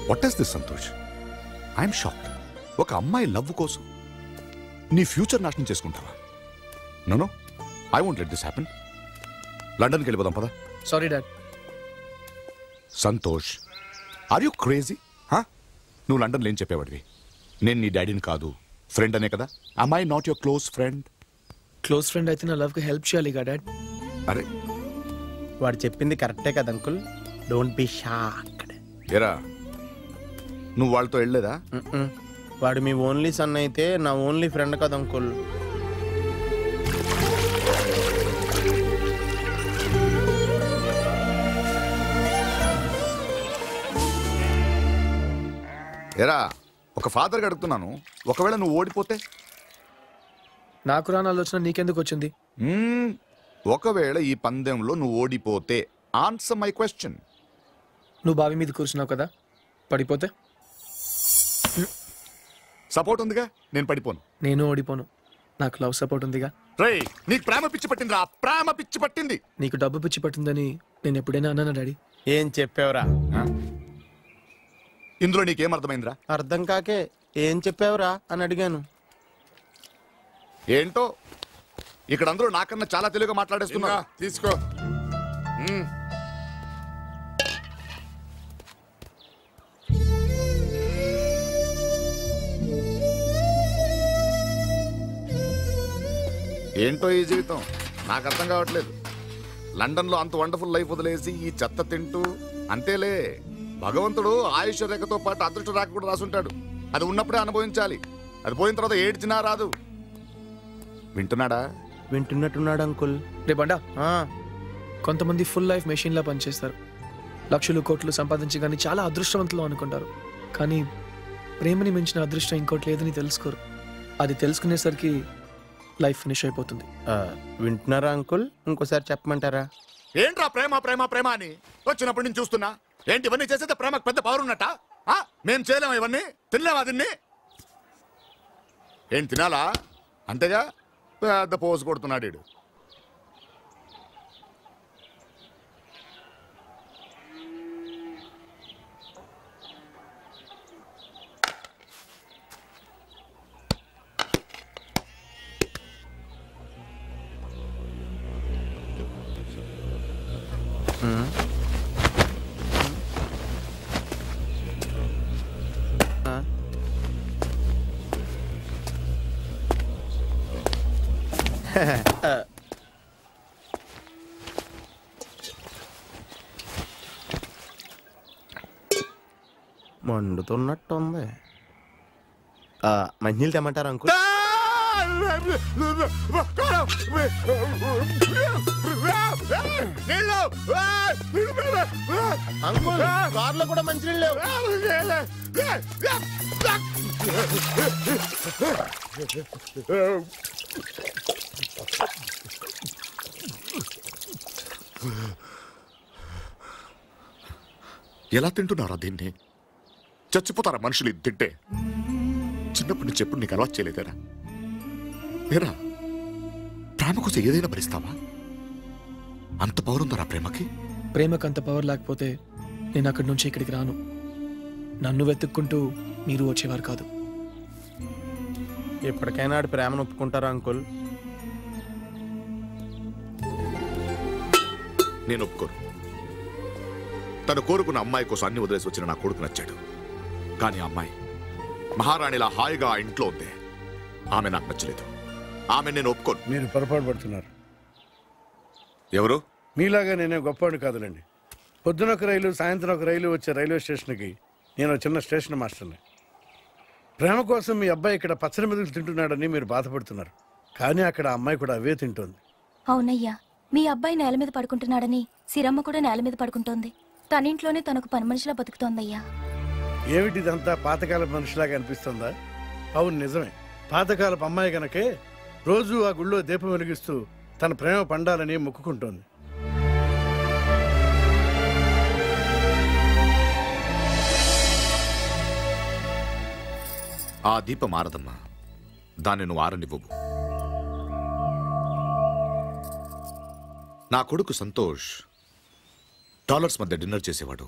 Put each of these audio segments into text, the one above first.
What is this Santosh? I'm shocked. ఒక అమ్మాయి love కోసం నీ ఫ్యూచర్ నాశనం చేసుకుంటావా? No, I won't let this happen. లండన్కి వెళ్ళిపోదాం పదా. Sorry dad. Santosh, are you crazy? నువ్వు లండన్లో ఏం చెప్పేవాడివి? నేను నీ డాడీని కాదు, ఫ్రెండ్ అనే కదా. am I not your close friend? Close friend అయితే నా లవ్కి హెల్ప్ చేయాలిగా డాడ్. అరే వాడు చెప్పింది కరెక్టే కదా అంకుల్. Don't be shocked. ఎరా, నువ్వు వాళ్ళతో వెళ్ళలేదా? వాడు మీ ఓన్లీ సన్ అయితే నా ఓన్లీ ఫ్రెండ్ కదా అంకుల్. ఎరా, ఒక ఫాదర్గా అడుగుతున్నాను, ఒకవేళ నువ్వు ఓడిపోతే? నాకు రాని ఆలోచన నీకెందుకు వచ్చింది? ఒకవేళ ఈ పందెంలో నువ్వు ఓడిపోతే, ఆన్సర్ మై క్వశ్చన్. నువ్వు బావి మీద కూర్చున్నావు కదా, పడిపోతే? సపోర్ట్ ఉందిగా, నేను పడిపోను. నేను ఓడిపోను, నాకు లవ్ సపోర్ట్ ఉందిగా. రేయ్, నీకు ప్రేమ పిచ్చి పట్టిందిరా, ప్రేమ పిచ్చి పట్టింది. నీకు డబ్బు పిచ్చి పట్టిందని నేను ఎప్పుడైనా అన్నానా డాడీ? ఏం చెప్పావురా? ఇందులో నీకేం అర్థమైందిరా? అర్థం కాకే ఏం చెప్పావురా అని అడిగాను. ఏంటో ఇక్కడ అందరూ నాకన్నా చాలా తెలుగుగా మాట్లాడేస్తున్నా. తీసుకో. ఏంటో ఈ జీవితం నాకు అర్థం కావట్లేదు. లండన్లో అంత వండర్ఫుల్ లైఫ్ వదిలేసి ఈ చెత్త తింటూ అంతేలే. భగవంతుడు ఆయుష్ రేఖతో పాటు అదృష్ట రేఖ కూడా రాసుంటాడు. అది ఉన్నప్పుడే అనుభవించాలి. అది పోయిన తర్వాత ఏడ్చినా రాదు. వింటున్నాడా? వింటున్నట్టున్నాడు అంకుల్. రే బండా, కొంతమంది ఫుల్ లైఫ్ మెషిన్లా పనిచేస్తారు. లక్షలు కోట్లు సంపాదించి కానీ చాలా అదృష్టవంతులు అనుకుంటారు. కానీ ప్రేమని మించిన అదృష్టం ఇంకోటి లేదని తెలుసుకోరు. అది తెలుసుకునేసరికి లైఫ్ ఫినిష్ అయిపోతుంది. వింటున్నారా అంకుల్? ఇంకోసారి చెప్పమంటారా? ఏంట్రా ప్రేమ ప్రేమ ప్రేమ అని వచ్చినప్పటి నుంచి చూస్తున్నా. ఏంటి ఇవన్నీ చేసేది? ప్రేమకు పెద్ద పవర్ ఉన్నట్ట? మేం చేయలేము ఇవన్నీ, తినలేమా దీన్ని? ఏం తినాలా? అంతేగా పెద్ద పోజు కొడుతున్నాడు వీడు. మండుతున్నట్టుంది. మంచినీళ్ళు తెమ్మంటారా అంకుల్? అంకుల్, కార్లో కూడా మంచినీళ్ళు లేవు. ఎలా తింటున్నారా దీన్ని? చచ్చిపోతారా మనుషులు ఇది తింటే? చిన్నప్పటి నుంచి ఎప్పుడు నీకు అలవాటు చేయలేదేరా? ఏరా, ప్రేమ కోసం ఏదైనా భరిస్తావా? అంత పవర్ ఉందా ప్రేమకి? ప్రేమకు అంత పవర్ లేకపోతే నేను అక్కడి నుంచి ఇక్కడికి రాను. నన్ను వెతుక్కుంటూ మీరు వచ్చేవారు కాదు. ఎప్పటికైనా ఆడి ప్రేమను ఒప్పుకుంటారా అంకుల్? నేను ఒప్పుకోను. తను కోరుకున్న అమ్మాయి కోసం అన్ని వదిలేసి వచ్చిన నా కొడుకు నచ్చాడు. కానీ ఆ అమ్మాయి మహారాణిలా హాయిగా ఆ ఇంట్లో ఉంది. ఆమె నాకు నచ్చలేదు. ఆమె నేను ఒప్పుకోను. మీరు పొరపాటు పడుతున్నారు. ఎవరు? మీలాగా నేనే గొప్పవాడిని కాదులేండి. పొద్దున ఒక రైలు, సాయంత్రం ఒక రైలు వచ్చే రైల్వే స్టేషన్కి నేను చిన్న స్టేషన్ మాస్టర్ని. ప్రేమ కోసం మీ అబ్బాయి ఇక్కడ పచ్చడి మెతుకులు తింటున్నాడని మీరు బాధపడుతున్నారు. కానీ అక్కడ ఆ అమ్మాయి కూడా అవే తింటోంది. అవునయ్యా, మీ అబ్బాయి నేల మీద పడుకుంటున్నాడని సిరమ్మ కూడా నేల మీద పడుకుంటోంది. తన ఇంట్లోనే తనకు పని మనిషిలా బతుకుతోందయ్యా. ఏమిటిదంతా పాతకాలపు మనిషిలాగా అనిపిస్తుందా? అవును, నిజమే. పాతకాలపు అమ్మాయి గనకే రోజు ఆ గుళ్ళో దీపం వెలిగిస్తూ తన ప్రేమ పండాలని మొక్కుకుంటోంది. ఆ దీపం ఆరదమ్మా. దాన్ని నువ్వు ఆరనివ్వవు. నా కొడుకు సంతోష్ డాలర్స్ మధ్య డిన్నర్ చేసేవాడు,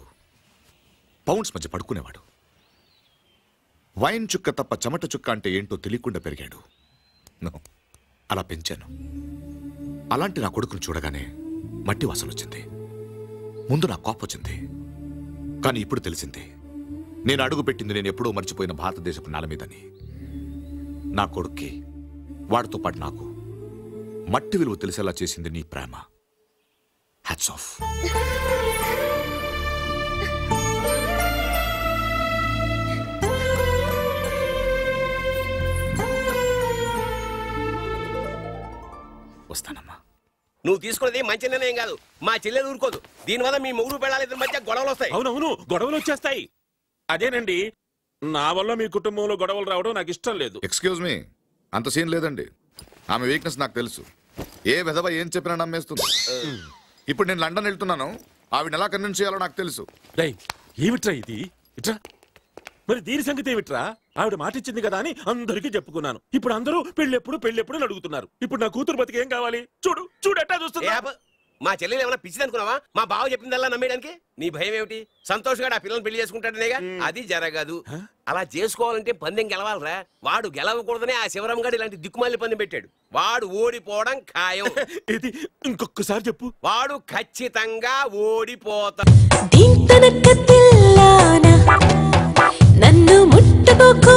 పౌండ్స్ మధ్య పడుకునేవాడు. వైన్ చుక్క తప్ప చెమట చుక్క అంటే ఏంటో తెలియకుండా పెరిగాడు. నో, అలా పెంచాను. అలాంటి నా కొడుకును చూడగానే మట్టి వాసన వచ్చింది. ముందు నా కోపం వచ్చింది. కానీ ఇప్పుడు తెలిసింది, నేను అడుగు పెట్టింది నేను ఎప్పుడో మర్చిపోయిన భారతదేశపు నేల మీదని. నా కొడుక్కి, వాడితో పాటు నాకు మట్టి విలువ తెలిసేలా చేసింది నీ ప్రేమ. Hats off. వస్తానమ్మా. నువ్వు తీసుకున్నది మంచి నిర్ణయం కాదు. మా చెల్లెలు ఊరుకోదు. దీనివల్ల మీ ముగ్గురు పెళ్ళాలి ఇద్దరి మధ్య గొడవలు వస్తాయి. అవునవును, గొడవలు వచ్చేస్తాయి. అదేనండి, నా వల్ల మీ కుటుంబంలో గొడవలు రావడం నాకు ఇష్టం లేదు. ఎక్స్క్యూజ్ మీ, అంత సీన్ లేదండి. ఆమె వీక్నెస్ నాకు తెలుసు. ఏ విధవ ఏం చెప్పినా నమ్మేస్తుంది. ఇప్పుడు నేను లండన్ వెళ్తున్నాను, ఆవిడ ఎలా కన్విన్స్ చేయాలో నాకు తెలుసు. ఏమిట్రా ఇది? ఇట్రా. మరి దీని సంగతి ఏమిట్రా? ఆవిడ మాట ఇచ్చింది కదా అని అందరికీ చెప్పుకున్నాను. ఇప్పుడు అందరూ పెళ్ళెప్పుడు అడుగుతున్నారు. ఇప్పుడు నా కూతురు బతికి ఏం కావాలి? చూడు చూడు ఎట్టా చూస్తున్నా. మా చెల్లెలు ఏమైనా పిచ్చిది అనుకున్నావా? మా బావ చెప్పిందల్లా నమ్మేయడానికి. నీ భయం ఏమిటి? సంతోష్ గారు ఆ పిల్లల్ని పెళ్లి చేసుకుంటాడనేగా. అది జరగదు. అలా చేసుకోవాలంటే పందెం గెలవాలరా. వాడు గెలవకూడదనే ఆ శివరాం గారు ఇలాంటి దిక్కుమాలి పందెం పెట్టాడు. వాడు ఓడిపోవడం ఖాయం. ఇది ఇంకొకసారి చెప్పు. వాడు ఖచ్చితంగా ఓడిపోతాడు. నన్ను ముట్టుకో